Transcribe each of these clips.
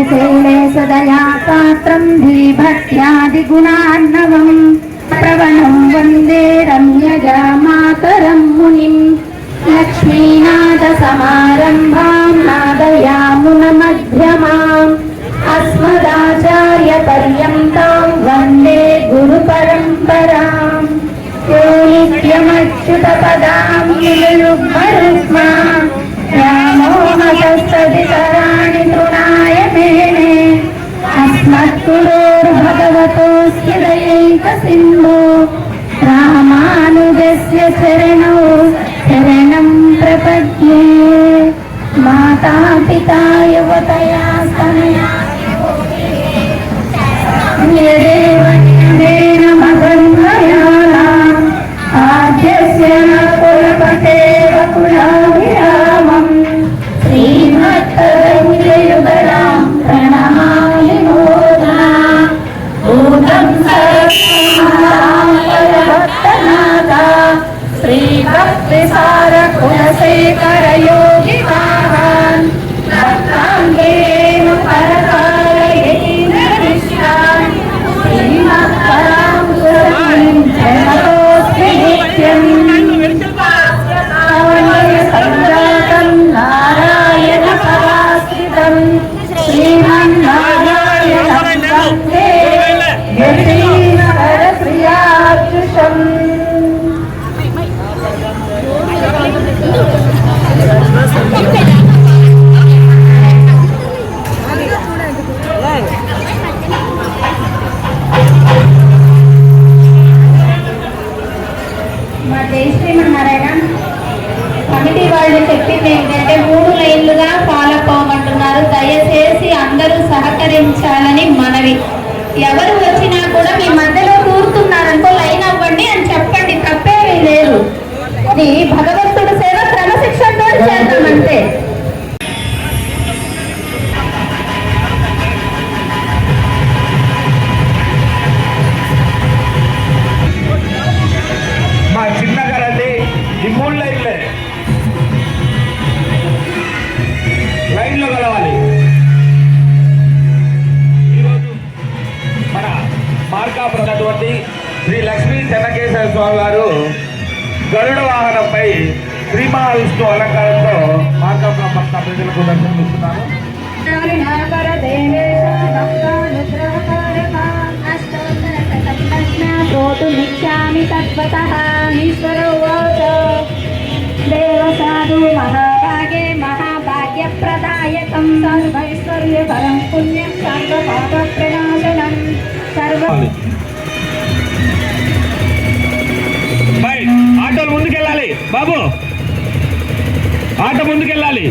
Shelley सदया पात्रं धीभक्त्यादिगुणार्णवं प्रवणं वन्दे रम्यजा मातरं मुनिं लक्ष्मीनाथसमारम्भां नादयामुनमध्यमाम् अस्मदाचार्यपर्यन्तां वन्दे गुरुपरम्पराम् यो नित्यमच्युतपदां विनियुग्मरुक्मा व्यामोहतस्तदितराणि तृणाय मेने अस्मद्गुरोर्भगवतोऽस्य दयैकसिन्धो रामानुजस्य चरणौ शरणं प्रपद्ये माता पिता युवतया स्तनया यदेव मगन्मयानाम् आद्यस्य कुलपतेव कुलाभिरामम् श्रीमत्तदङ्गयुगलां प्रणमामि मोदा भूतं सरस्वतां श्रीभक्तिसार कुलशेखर योगिवाहान् भक्ताङ्गेन परकालयेन्द्रनिष्ठान् श्रीमत्परां सुरतिं जगतोऽस्मि नित्यम् संजातं नारायण पराश्रितं श्रीमन्नारायणं वन्दे यतीश्वरप्रियार्जुषम् మా జయశ్రీమన్నారాయణ కమిటీ వాళ్ళు చెప్పింది ఏంటంటే 3 లైన్లుగా ఫాలో అవ్వమంటున్నారు. దయచేసి అందరూ సహకరించాలని మనవి. ఎవరు వచ్చినా కూడా మీ మధ్యలో కూర్చున్నారనుకో లైన్ అవ్వండి అని చెప్పండి, తప్పేమీ లేదు. ఇది భగవంతుడు సేవ క్రమశిక్షణతో చేద్దామంటే. లైన్లో కలవాలి. ఈరోజు మన మార్కాపురం అటువంటి శ్రీ లక్ష్మీ చెన్నకేశ్వర స్వామి వారు గరుడ వాహనంపై శ్రీ మహావిష్ణు అలంకారంతో మార్కాపురం భక్త ప్రజలకు దర్శనమిస్తున్నారు. దేవసాధు మహాభాగే మహాభాగ్యప్రదాయకం సర్వైశ్వర్యపరం పుణ్యం సర్వపాపప్రణాశనం సర్వ. ఆటోలు ముందుకెళ్ళాలి బాబు, ఆటో ముందుకెళ్ళాలి.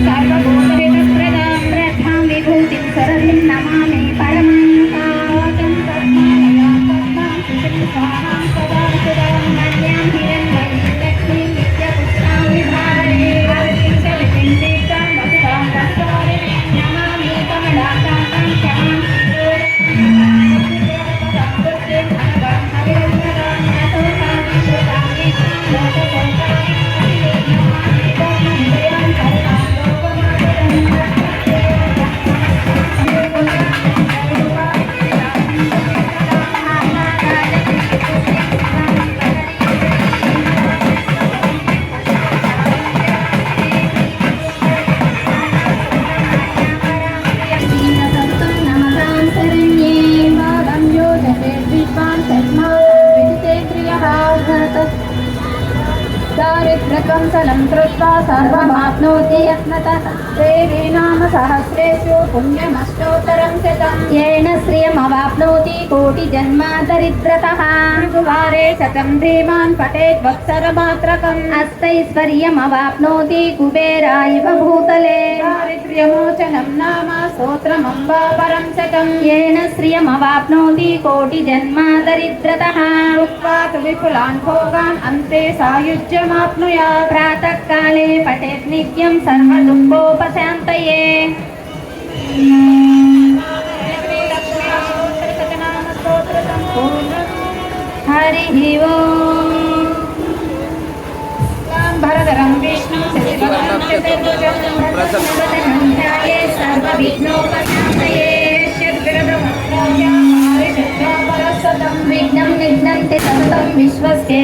సర్వభూతహితప్రదాం రథాం విభూతిం సరసిం నమామి పరమాంకావతం పద్మాలయాం పద్మాం సుషిం స్వాహాం సదా సుదాం మన్యాం హిరణ్మయీం లక్ష్మీం నిత్యపుత్రాం విభావనే హరిం చలిపిందికాం వసుధాం వస్తారిణీం నమామి కమలాకాంతాం క్షమాం दारिद्र्यकंसलं कृत्वा सर्वमाप्नोति यत्नतः देवी नाम सहस्रेषु पुण्यमष्टोत्तरं शतं येन श्रियमवाप्नोति कोटिजन्मादरिद्रतः ऋतुवारे शतं धीमान् पठेत् वत्सरमात्रकम् अस्तैश्वर्यमवाप्नोति कुबेरा इव भूतले दारिद्र्यमोचनं नाम स्तोत्रमम्बा परं शतं येन श्रियमवाप्नोति कोटिजन्मादरिद्रतः उक्त्वा तु विपुलान् भोगान् अन्ते सायुज्यमाप्नुयात् प्रातः काले पठेत् नित्यं सर्वदुःखोपशान्तये। हरिः ओम्। విఘ్నం నిఘ్నంతి సతతం విశ్వస్తే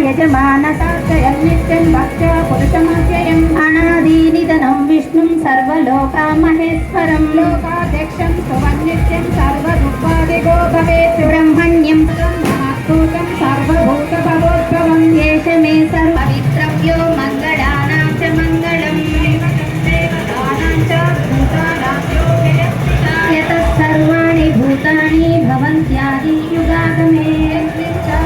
యజమానసాక్షయం నిత్యం భక్త్యా పురుషమవ్యయం అనాదినిధనం విష్ణుం సర్వలోకామహేశ్వరం లోకాధ్యక్షం సువన్నిత్యం సర్వదుఃఖాదిగో భవేత్ బ్రహ్మణ్యం మహాత్మూతం సర్వభూతభవోద్భవం ఏష మే సర్వపవిత్రం యో మంగళానాం చ మంగళం దేవతానాం చ భూతానాం యో యతః సర్వాణి భూతాని భవంత్యాది యుగాగమే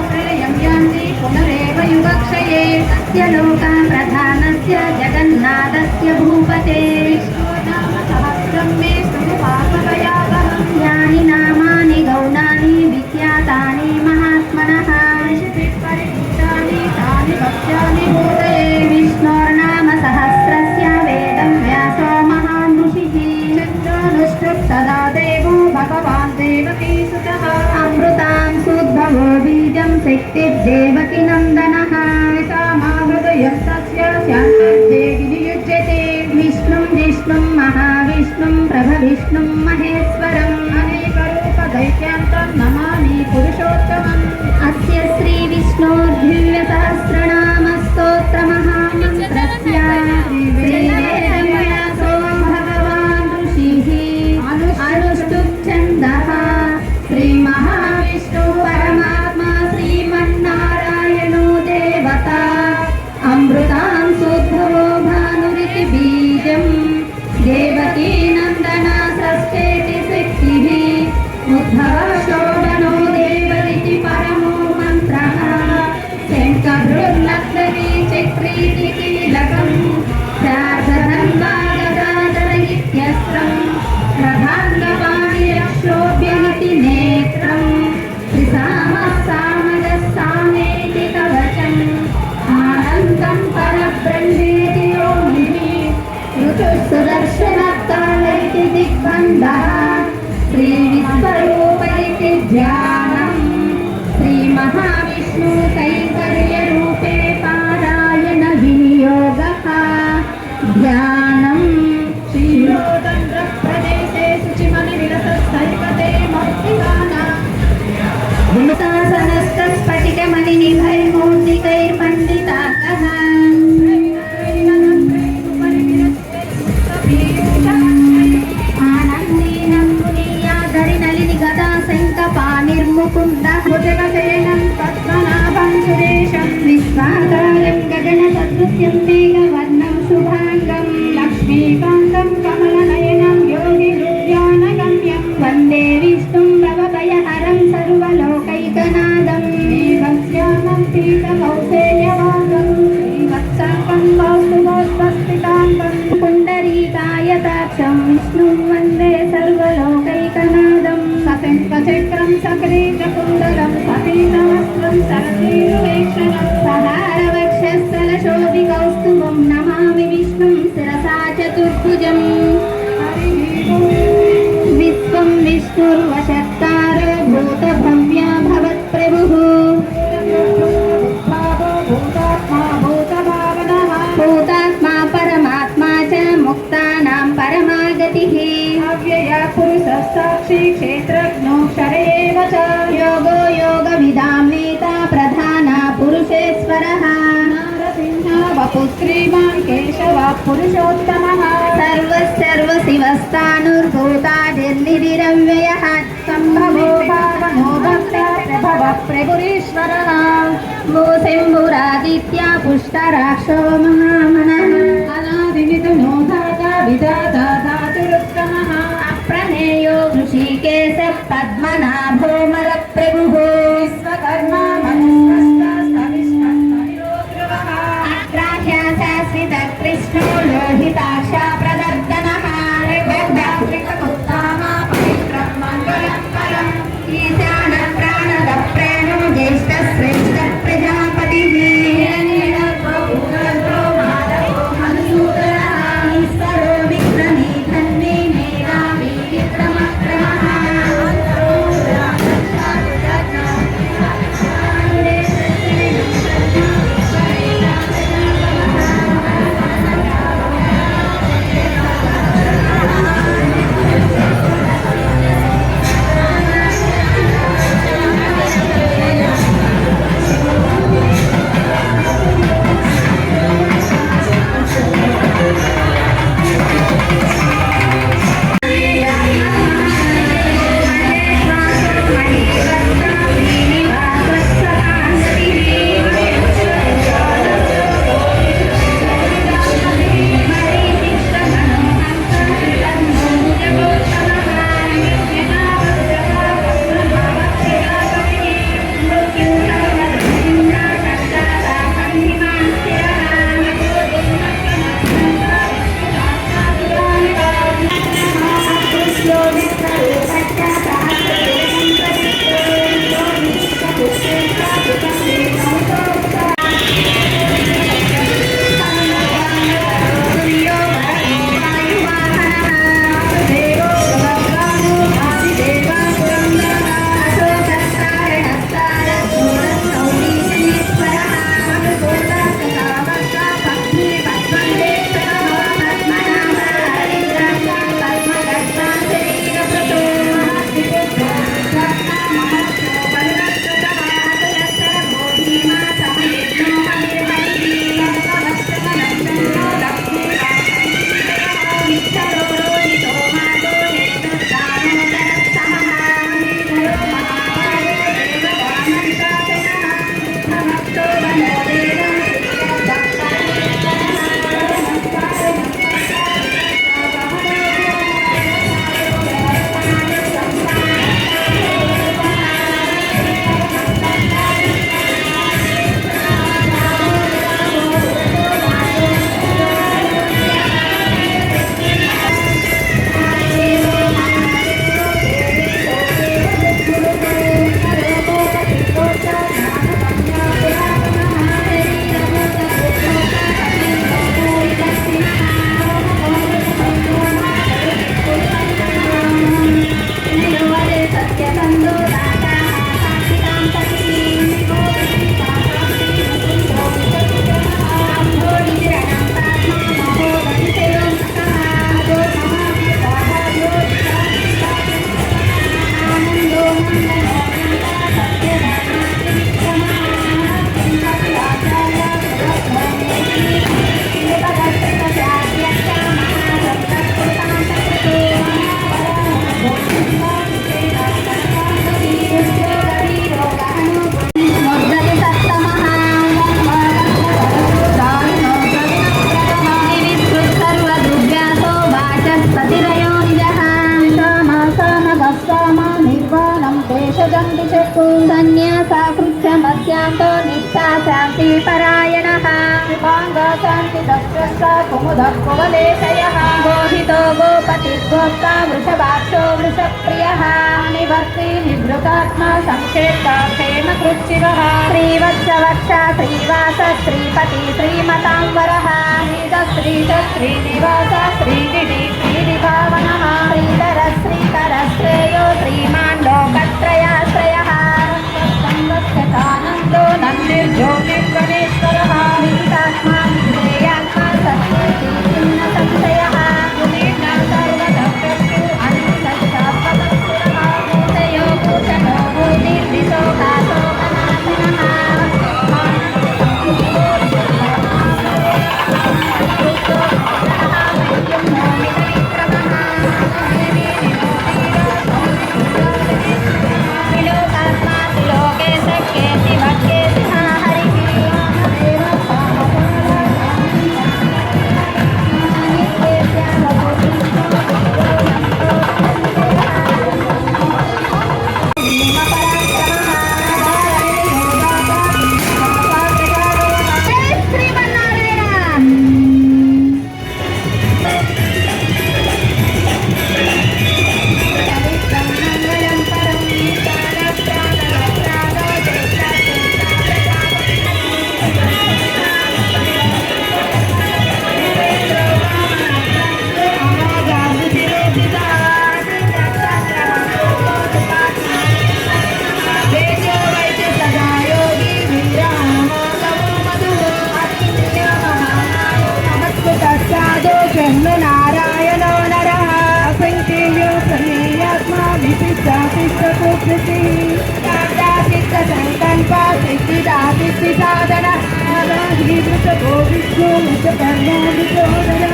ప్రళయం యాంతి పునరేవ యుగక్షయే తస్య లోకా ప్రధానస్య జగన్నాథస్య భూపతే నామ సహస్రం మే సుపాపయాగం యాని నామాని గౌణాని విఖ్యాతాని మహాత్మనః పరిభూతాని తాని భక్ష్యాని భూతయే విష్ణోర్నామ సహస్రస్య వేదం వ్యాసో మహాన్ ఋషిః చంద్రానుష్ఠుప్ సదా దేవో భగవాన్ దేవకీ సుతః అమృతాం సుద్భవో బీజం శక్తిర్దేవకి నందనః సామాహృదయం తస్య శాంతర్దేవి నియుజ్యతే విష్ణుం విష్ణుం మహావిష్ణుం ప్రభవిష్ణుం మహేశ్వరం అనేకరూపదైత్యాంతం నమామి పురుషోత్తమం అస్య శ్రీ విష్ణోర్దివ్య సహస్రనామ స్తోత్ర మహామంత్రస్య శ్రీవేదవ్యాసో భగవాన్ ఋషిః అనుష్ఠుప్ ఛందః శ్రీ మహావిష్ణు పరమాత్మా శ్రీమన్నారాయణో దేవత అమృతాం సుద్భవో భానురితి బీజం దేవకీ నందన సృష్టేతి శక్తిః ఉద్భవ శోభనో దేవరితి పరమో మంత్రః శంఖభృర్లక్ష్మీ చక్రీతి కీలకం శార్ధధన్వాగదాధర ఇత్యస్త్రం ప్రధాంగవాణిరక్షోభ్యమితి నేత్రం త్రిసామసామగస్సామేతి కవచం ఆనందం పరబ్రహ్మేతి యోనిః ఋతుః సుదర్శనకాలైతి దిగ్బంధః శ్రీ విశ్వరూప ఇతి ధ్యానం శ్రీ మహావిష్ణు కైంకర్య రూపే పారాయణ వినియోగః ధ్యానం శ్రీలోదండ్ర ప్రదేశే శుచిమణి విలసస్థైపతే మౌక్తికానా గుణసాసనస్థ స్ఫటికమణి నిభైర్మౌక్తికైర్పండితాః ఆనందీనం మునీయాధరి నలిని గదా శంఖపాణిర్ముకుంద భుజగశయనం పద్మనాభం సురేశం విశ్వాకారం గగన సదృశ్యం మేఘవర్ణం శుభాంగం లక్ష్మీకాంతం కమలనయనం యోగి హృద్యానగమ్యం వందే విష్ణుం భవభయహరం సర్వలోకైకనాథం శ్రీవత్స్యామం పీతకౌశేయవాగం శ్రీవత్సాంకం కౌస్తుభోత్పస్థితాంకం పుండరీకాయతాక్షం విష్ణుం వందే సర్వలోకైకనాథం సశంఖచక్రం సక్రీచకుండలం సపీతవస్త్రం సరసీరువేక్షణం సహారవక్షస్థలశోభికౌస్తుభం నమామి విష్ణుం శిరసా చతుర్భుజం విశ్వం విష్ణుర్వశత్కారో భూతభవ్య భవత్ప్రభుః భూతాత్మా పరమాత్మా చ ముక్తానాం పరమాగతిః అవ్యయ పురుషः సాక్షి క్షేత్రజ్ఞోక్షర ఏవ చ యోగో యోగవిదాం నేత ప్రధాన పురుషేశ్వరः నారసింహ వపుః శ్రీమాన్ కేశవ పురుషోత్తమः సర్వశర్వశివస్థానుర్భూతాదిర్నిధిరవ్యయः సంభవో పావనో భక్త ప్రభవ ప్రభురీశ్వరः భూ శంభురాదిత్య పుష్టరాక్షో మహామనః అనాదినిధనో ధాతా విధాతా ధాతురుత్తమः అప్రమేయో ఋషికేశ పద్మనాభో మలప్రభుః విశ్వకర్మా అగ్రాహ్య శాశ్వత కృష్ణో లోహితాక్ష ప్రదర్శనః పవిత్రం మంగళం పరం ఈశాన ప్రాణద ప్రేణో జ్యేష్ఠ శ్రేష్ఠ ప్రజాపతిః ఈశ్వరో విక్రమీ ధన్వీ మేధావీ విక్రమక్రమః భేషజంతు చక్కు సన్యాసాకృత్య మధ్యాంతో నిత్యా శాంతి పరాయణః విభాంగ శాంతి దక్ష కుముద కువలేశయః గోహితో గోపతి గోప్తా వృషభాక్షో వృషప్రియః నివర్తి నివృతాత్మ సంక్షేప్త క్షేమ కృచ్చివః శ్రీవత్సవక్ష శ్రీవాస శ్రీపతి శ్రీమతాంబరః శ్రీద శ్రీనివాస శ్రీనిధి శ్రీవిభావనః శ్రీధర శ్రీకర శ్రేయో శ్రీమాన్ లోకత్రయాశ్రయః సంగస్యతానందో నందిర్జ్యోతిర్గణేశ్వరః విదితాత్మా విధేయాత్మా సత్యేతి చిన్న సంశయః సుదీర్ఘ సర్వదవ్యక్షు అనుసత్తాత్మకస్సురః భూతయో భూషణో భూతిర్దిశో కాశో కనాశనః నారాయణో నరః సంకీర్ణో ప్రమేయాత్మా విశిష్టాశిష్టకృతి సిద్ధ సంకల్ప సిద్ధిదాసిద్ధి సాధన శ్రీకృత గోవిష్ణు విశ్వకర్మోదర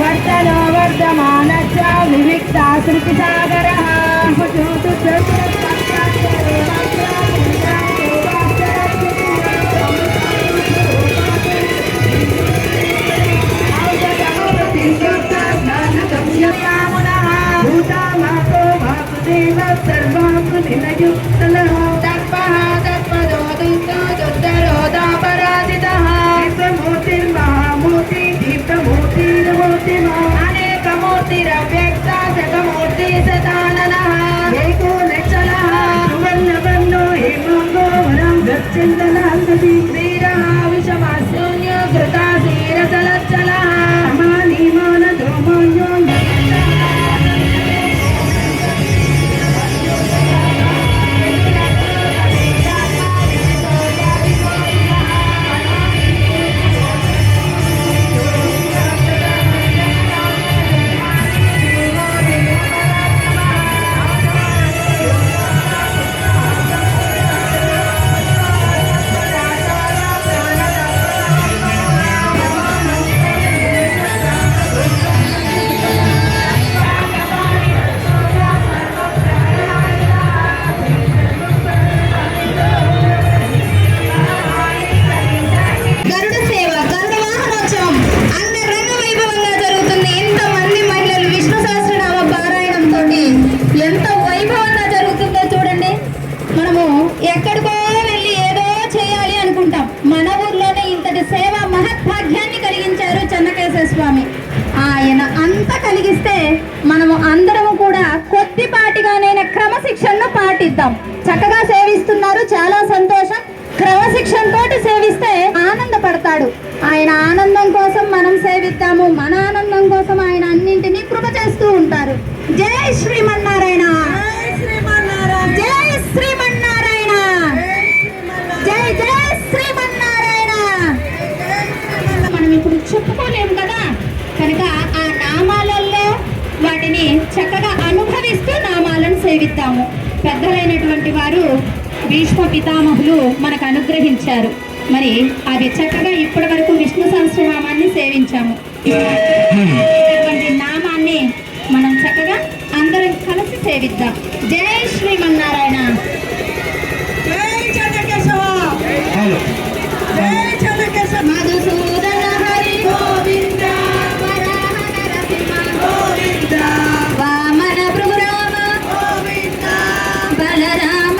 వర్తనో వర్ధమాన చ వివిక్తా శృతి సాగరః స్వామి ఆయన అంత కలిగిస్తే మనము అందరము కూడా కొద్దిపాటిగానైనా క్రమశిక్షణను పాటిద్దాం. చక్కగా సేవిస్తున్నారు, చాలా సంతోషం. క్రమశిక్షణతోటి సేవిస్తే ఆనందపడతాడు. ఆయన ఆనందం కోసం మనం సేవిద్దాము, మన ఆనందం కోసం ఆయన అన్నింటినీ కృప చేస్తూ ఉంటారు. జై శ్రీమన్నారాయణ, జై శ్రీమన్నారాయణ, జై జై శ్రీమన్నారాయణ. మనం ఇప్పుడు చెప్పుకోలేము కదా, కనుక ఆ నామాలలో వాటిని చక్కగా అనుభవిస్తూ నామాలను సేవిద్దాము. పెద్దలైనటువంటి వారు భీష్మ పితామహులు మనకు అనుగ్రహించారు. మరి అది చక్కగా ఇప్పటి వరకు విష్ణు సహస్రనామాన్ని సేవించాము. ఇటువంటి నామాన్ని మనం చక్కగా అందరం కలిసి సేవిద్దాం. జై శ్రీమన్నారాయణ. మధుసూదన హరి గోవింద, వరాహ నరసింహ గోవింద, వామన భృగు రామ గోవింద, బలరామ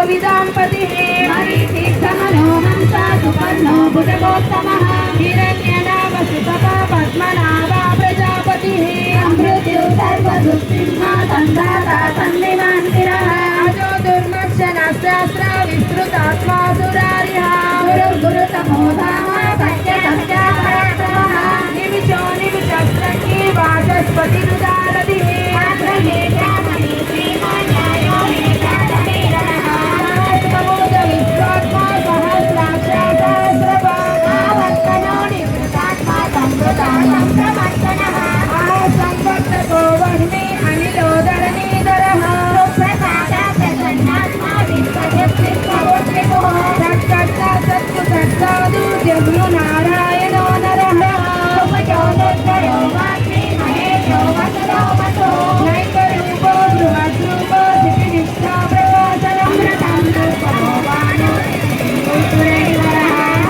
विदाम्पतिः मरीचिकमनो हंसा सुपर्णो भुजगोत्तमः हिरण्यनाभसुतपा पद्मनाभा प्रजापतिः मृत्यु सर्वदुःसिंहा सन्धाता सन्निवान्तिरः अजो दुर्मर्शनशास्त्र विस्तृतात्मा सुरारिः गुरुतमो धाम सत्य सत्यापराक्रमः निमिषो निमिषस्त्रकी वाचस्पतिरुदारतिः नारायणो नरः नैकरूपो बृहद्रूपो दिव्यनिष्ठा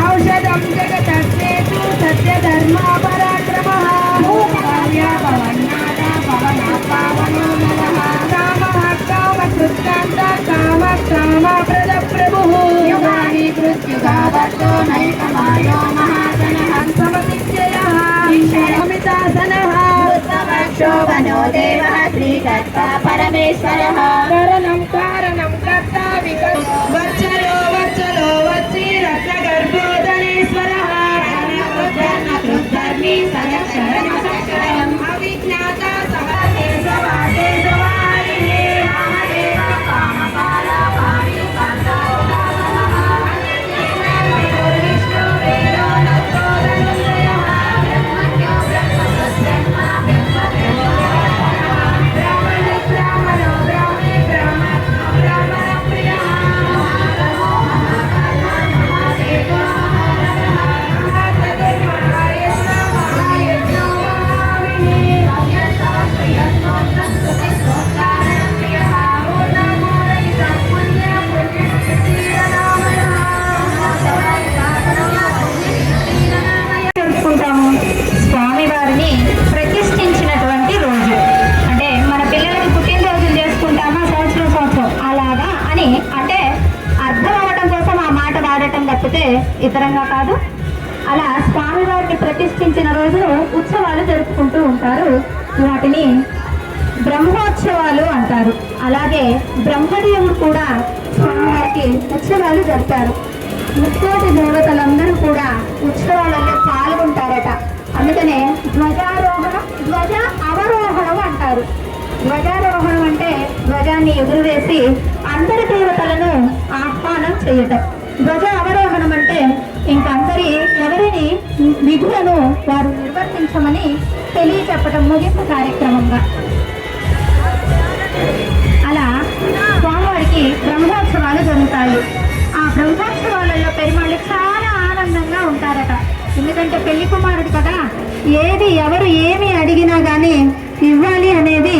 औषधं जगतस्येतु सत्यधर्मा पराक्रमः पवनो नरः कामः कामकृत्कान्त कामप्रदप्रभुः युगानि कृत्युगावतो नैकमायो महासनः समतित्ययः अमितासनः शोभनो देवः श्रीदत्ता परमेश्वरः कारणं कर्ता वत्सलो वत्सी रत्नगर्भोदनेश्वरः धर्मी शरणम् अविज्ञाता స్వామివారిని ప్రతిష్ఠించినటువంటి రోజు. అంటే మన పిల్లలకి పుట్టినరోజులు చేసుకుంటామా సంవత్సరం అలాగా అని అంటే అర్థం అవ్వటం కోసం ఆ మాట వాడటం తప్పితే ఇతరంగా కాదు. అలా స్వామివారిని ప్రతిష్ఠించిన రోజు ఉత్సవాలు జరుపుకుంటూ ఉంటారు. వాటిని బ్రహ్మోత్సవాలు అంటారు. అలాగే బ్రహ్మదేవుడు కూడా స్వామివారికి ఉత్సవాలు జరుపుతారు. ముక్కోటి దేవతలందరూ కూడా ఉత్సవాలలో పాల్గొంటారట. అందుకనే ధ్వజ అవరోహణం అంటారు. ధ్వజారోహణం అంటే ధ్వజాన్ని ఎగురువేసి అందరి దేవతలను ఆహ్వానం చేయటం. ధ్వజ అవరోహణం అంటే ఇంకందరి ఎవరిని విధులను వారు నిర్వర్తించమని తెలియచెప్పటం ముగింపు కార్యక్రమంగా. అలా స్వామివారికి బ్రహ్మోత్సవాలు జరుగుతాయి. ఆ బ్రహ్మోత్సవాలలో పెరుమాళ్ళు చాలా ఆనందంగా ఉంటారట. ఎందుకంటే పెళ్లి కుమారుడు కదా, ఏది ఎవరు ఏమి అడిగినా కానీ ఇవ్వాలి అనేది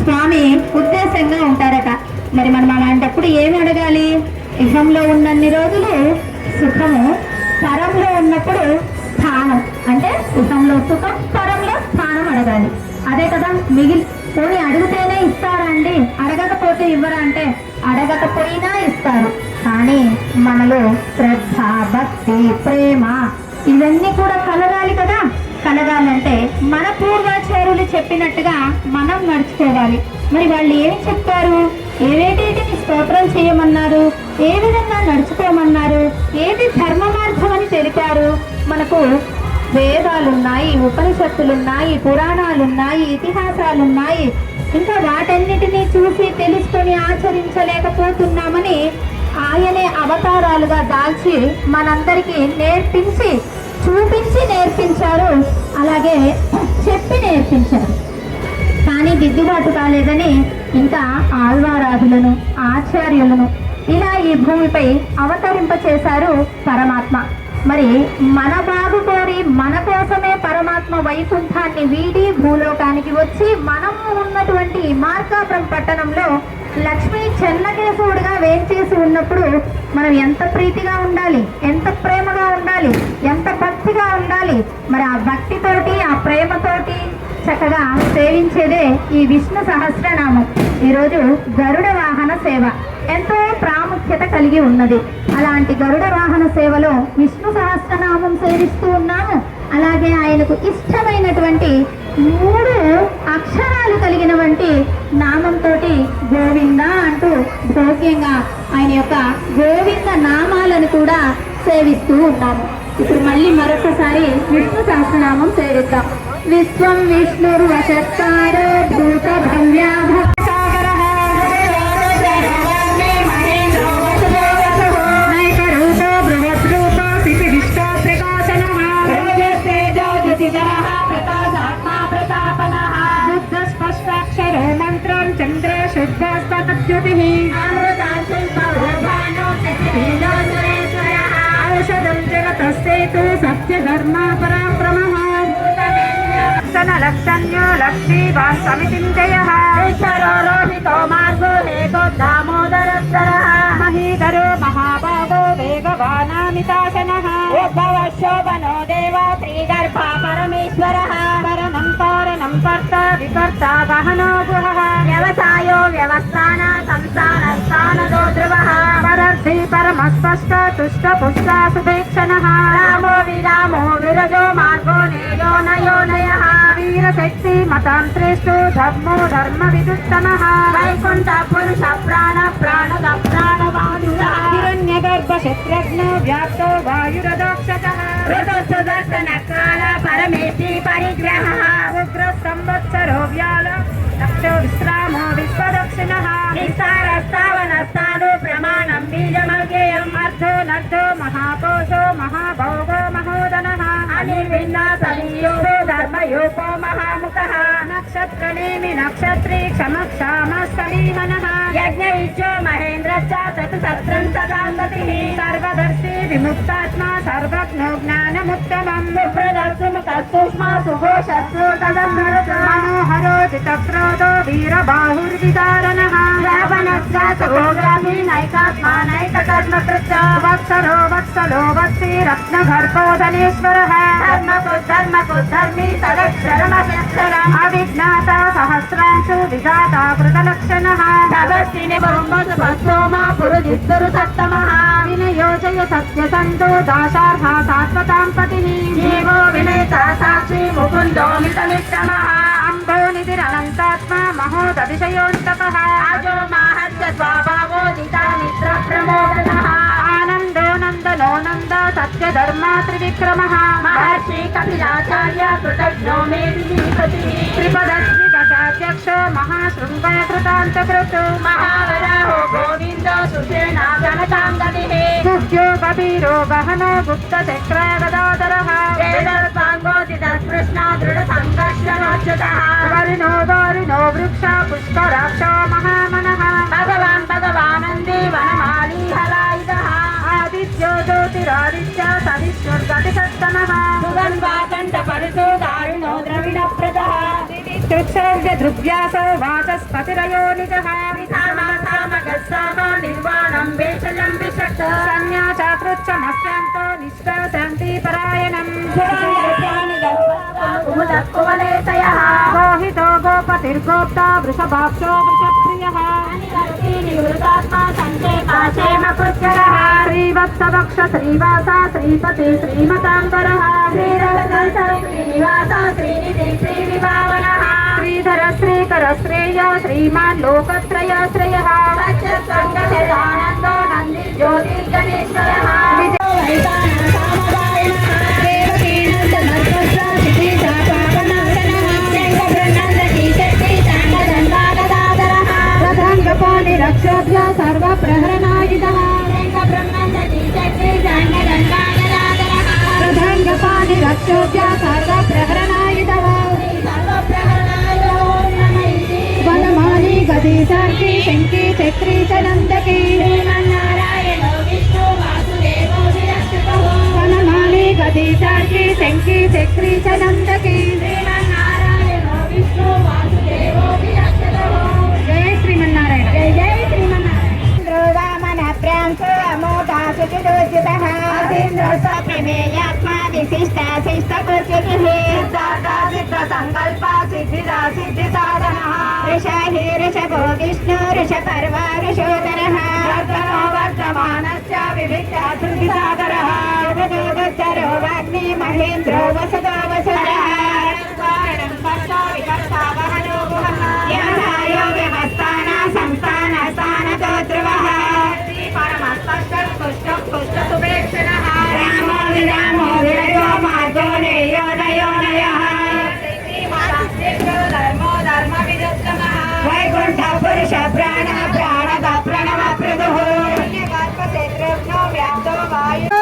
స్వామి ఉద్దేశంగా ఉంటారట. మరి మనం అలాంటప్పుడు ఏమి అడగాలి? ఇహంలో ఉన్నన్ని రోజులు సుఖము, పరంలో ఉన్నప్పుడు స్థానం. అంటే ఇహంలో సుఖం, పరంలో స్థానం అడగాలి. అదే కదా పోనీ అడిగితేనే ఇస్తారా అండి, అడగకపోతే ఇవ్వరా అంటే అడగకపోయినా ఇస్తారు. కానీ మనలో శ్రద్ధ, భక్తి, ప్రేమ ఇవన్నీ కూడా కలగాలి కదా. కలగాలంటే మన పూర్వాచార్యులు చెప్పినట్టుగా మనం నడుచుకోవాలి. మరి వాళ్ళు ఏమి చెప్పారు? ఏవేటిని స్తోత్రం చేయమన్నారు, ఏ విధంగా నడుచుకోమన్నారు, ఏది ధర్మ మార్గం అని తెలిపారు. మనకు వేదాలున్నాయి, ఉపనిషత్తులున్నాయి, పురాణాలున్నాయి, ఇతిహాసాలున్నాయి. ఇంకా వాటన్నిటినీ చూసి తెలుసుకొని ఆచరించలేకపోతున్నామని ఆయనే అవతారాలుగా దాల్చి మనందరికీ నేర్పించి, చూపించి నేర్పించారు. అలాగే చెప్పి నేర్పించారు. కానీ దిద్దుబాటు కాలేదని ఇంకా ఆళ్వారాధులను, ఆచార్యులను ఇలా ఈ భూమిపై అవతరింపచేశారు పరమాత్మ. మరి మన బాగు కోరి మన కోసమే పరమాత్మ వైకుంఠాన్ని వీడి భూలోకానికి వచ్చి మనము ఉన్నటువంటి మార్కాపురం పట్టణంలో లక్ష్మీ చెన్నకేశవుడిగా వేంచేసి ఉన్నప్పుడు మనం ఎంత ప్రీతిగా ఉండాలి, ఎంత ప్రేమగా ఉండాలి, ఎంత భక్తిగా ఉండాలి. మరి ఆ భక్తితోటి, ఆ ప్రేమతోటి చక్కగా సేవించేదే ఈ విష్ణు సహస్రనామం. ఈరోజు గరుడ వాహన సేవ. ఎంతో ప్రాముఖ్యత కలిగి ఉన్నది. అలాంటి గరుడ వాహన సేవలో విష్ణు సహస్రనామం సేవిస్తూ ఉన్నాము. అలాగే ఆయనకు ఇష్టమైనటువంటి 3 అక్షరాలు కలిగిన వంటి నామంతో గోవింద అంటూ భోగ్యంగా ఆయన యొక్క గోవింద నామాలను కూడా సేవిస్తూ ఉన్నాము. ఇప్పుడు మళ్ళీ మరొకసారి విష్ణు సహస్రనామం సేవిద్దాం. విశ్వం విష్ణుర్వషత్కారో భూత భవ్యా మంత్రం చంద్ర శుద్ధస్పతద్యుతిః ఔషధం జగతస్సేతు సత్యధర్మ పరాక్రమః లక్షణ్యో లక్ష్మీవాన్ సమితింజయః లోహితో మార్గో హేతో దామోదరస్సరః మహీధరో మహాభాగో వేగవానామితాశనః ఉద్భవశోభనో దేవా శ్రీగర్భ పరమేశ్వరః పరణం కారణం కర్త వికర్త గహనో గుహః వ్యవసాయో వ్యవస్థాన సంస్థాన స్థానదో ధ్రువః పరర్థి పరమస్పష్ట తుష్ట పుష్ట సుభేక్షణః రామో విరామో విరజో మార్గో నేయో నయోనయః వీరశక్తి మతం శ్రేష్ఠో ధర్మో ధర్మ విదుత్తమః వైకుంఠ పురుష ప్రాణ ప్రాణద ప్రాణవాదురః హిరణ్యగర్భ శత్రుఘ్నో వ్యాప్తో వాయురదోక్షతః ఋతుసుదర్శన కాల పరమేశి పరిగ్రహః ఉగ్ర సంవత్సరో వ్యాల లక్షో విశ్రామో విశ్వదక్షిణః నిస్సారస్తావనస్తాదు ప్రమాణం బీజమవ్యయం అర్థో నర్థో మహాకోశో మహాభోగో మహోదనః అనిర్విన్నా సవియోగో ధర్మయోగో మహాముఖః నక్షత్రనేమి నక్షత్రీ క్షమక్షామస్తమీహనః యజ్ఞవిద్యో మహేంద్రశ్చ చతుసత్రం సదాంగతిః సర్వదర్శి విముక్తాత్మా సర్వజ్ఞో జ్ఞానముత్తమం విప్రదర్శుముఖస్తూష్మా సుఘోషస్సు మనోహరో చితక్రోధో వీరబాహుర్విదారణః రావణస్వాసోగ్రామీ నైకాత్మా నైకకర్మకృత్య వత్సరో వత్సలో వత్సీ రత్నగర్భోధనేశ్వరః ధర్మకుద్ధర్మీ తదక్షరమక్షరం అవిజ్ఞాత సహస్రాంశు విధాత కృతలక్షణః తపస్విని బహుమోమా పురుజిత్తురు సత్తమః వినయోజయ సత్యసంధో దాశార్హ సాత్వతాం పతిః జీవో వినయత సాక్షి ముకుందో మితమిత్తమః అంబో నిధిరనంతాత్మా మహోదతిశయోంతకః అజో మాహత్య స్వభావో దితా నిద్ర ప్రమోదనః ఆనందో నందనో నంద సత్యధర్మా త్రివిక్రమః మహర్షి కపిలాచార్య కృతజ్ఞో మే విధిపతిః త్రిపదశ్రీ దశాధ్యక్షో మహాశృంగ కృతాంతకృతు మహావరాహో గోవిందో సుసేనా గణతాంగతిః గుహ్యో కబీరో గహనో గుప్త చక్ర గదాధరః వేదర్పాంగోదితస్పృష్ణ దృఢ సంకర్షణోచ్యుతః వరుణో దారుణో వృక్ష పుష్కరాక్షో మహామనః భగవానందే వనమాలీ హలాయుధః ఆదిత్యో జ్యోతిరాదిత్య సవిష్ణుర్గతి సత్తమః సుగంధాకంఠ పరుషో దారుణో ద్రవిణ ప్రదః ృక్షోభ్య ధృవ్యాసో వాచస్పతిరయో నిజః నిర్వాణం వేషలం విషక్త సన్యాచాకృచ్చమస్యంతో నిష్కాశాంతి పరాయణం మోహితో గోపతిర్గోప్త వృషభాక్షో వృషప్రియః శ్రీవత్సవక్ష శ్రీవాస శ్రీపతి శ్రీమతాంబరః శ్రీనివాస శ్రీనిధి శ్రీవిభావనః శ్రీధర శ్రీకర శ్రేయ శ్రీమాన్ లోకత్రయాశ్రయః సత్యసంగతిదానందో నంది జ్యోతిర్గణేశ్వరః రక్షోభ్య సర్వ ప్రహరణాయుధః ప్రధాంగపాణి రక్షోభ్య సర్వ ప్రహరణాయుధః వనమాలి గది సర్వి శంకి చక్రీ చ నందకి వనమాలి గది సర్వి శంకి చక్రీ చ నందకి జయ శ్రీమన్నారాయణ జయ శ్రీమన్నారాయణ వామన ప్రాంశో అమోదాసుచిదోచితః ప్రమేయాత్మా విశిష్ట శిష్ట కృత్యుః సిద్ధ సంకల్ప సిద్ధిదా సిద్ధి సాధనః ఋష హి ఋషభో విష్ణు ఋషపర్వ ఋషోధరః वर्तमानश्च विविक्ताश्रुतिसागरः रोगाग्नि महेन्द्रो वसतो वसरः संस्थानस्थानतो ध्रुवः रामो विरामो विरयो मार्गो नेयो नयो नयः वैकुण्ठ पुरुष प्राण प्राणद प्रणव प्रदुः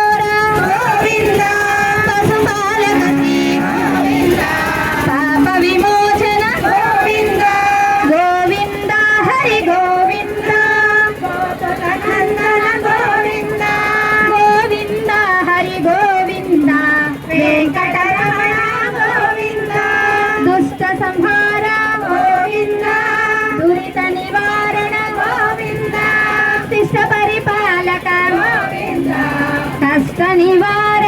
गोविन्द पशुपालकसी पाप विमोचन गोविन्द गोविन्द हरि गोविन्द नन्दन गोविन्द गोविन्द हरि गोविन्द वेङ्कटरमण गोविन्द दुष्ट संहार गोविन्द दुरित निवारण गोविन्द शिष्ट परिपालक गोविन्द कष्ट निवारण